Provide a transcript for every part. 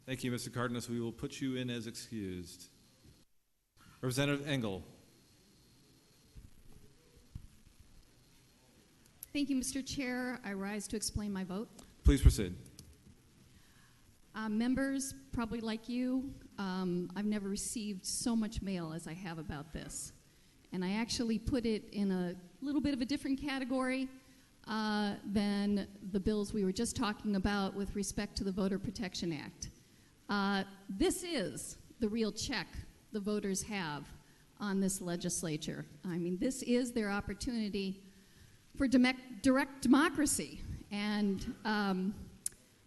Thank you, Mr. Cardenas. We will put you in as excused. Representative Engel. Thank you, Mr. Chair. I rise to explain my vote. Please proceed. Members, probably like you, I've never received so much mail as I have about this. And I actually put it in a little bit of a different category than the bills we were just talking about with respect to the Voter Protection Act. This is the real check the voters have on this legislature. I mean, this is their opportunity for direct democracy. And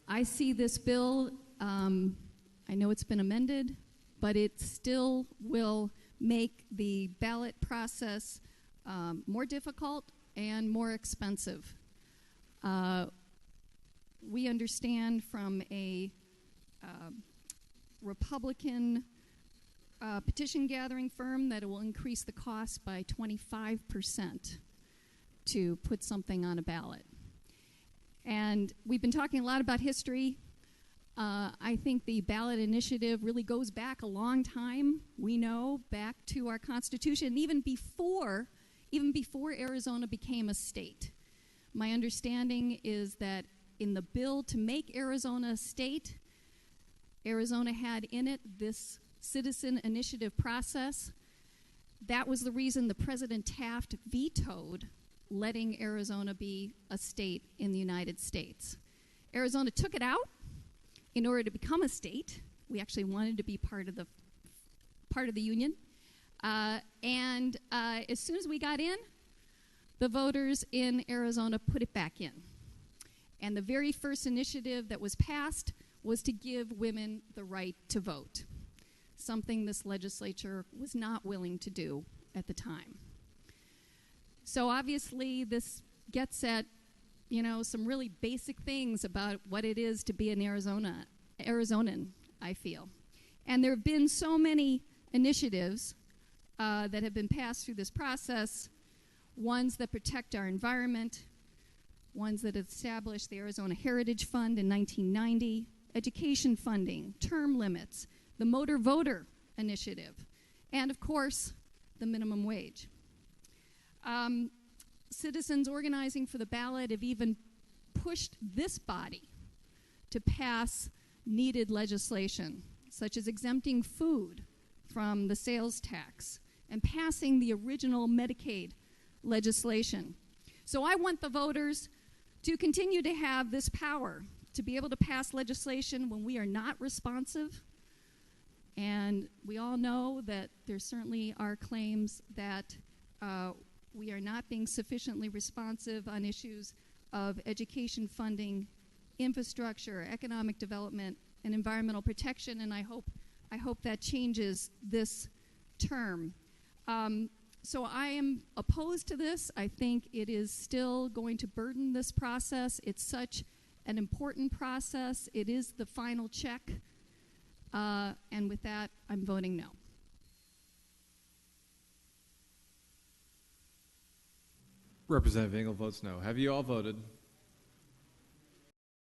I see this bill, I know it's been amended, but it still will make the ballot process more difficult and more expensive. We understand from a Republican petition gathering firm that it will increase the cost by 25% to put something on a ballot. And we've been talking a lot about history. I think the ballot initiative really goes back a long time. We know back to our Constitution, even before Arizona became a state. My understanding is that in the bill to make Arizona a state, Arizona had in it this citizen initiative process. That was the reason the President Taft vetoed letting Arizona be a state in the United States. Arizona took it out in order to become a state. We actually wanted to be part of the union. And as soon as we got in, the voters in Arizona put it back in. And the very first initiative that was passed was to give women the right to vote, something this legislature was not willing to do at the time. So obviously this gets at, some really basic things about what it is to be an Arizonan, I feel. And there have been so many initiatives that have been passed through this process, ones that protect our environment, ones that established the Arizona Heritage Fund in 1990, education funding, term limits, the Motor Voter Initiative, and of course, the minimum wage. Citizens organizing for the ballot have even pushed this body to pass needed legislation, such as exempting food from the sales tax and passing the original Medicaid legislation. So I want the voters to continue to have this power to be able to pass legislation when we are not responsive. And we all know that there certainly are claims that we are not being sufficiently responsive on issues of education funding, infrastructure, economic development, and environmental protection, and I hope that changes this term. So I am opposed to this. I think it is still going to burden this process. It's such an important process. It is the final check, and with that, I'm voting no. Representative Engel votes no. Have you all voted?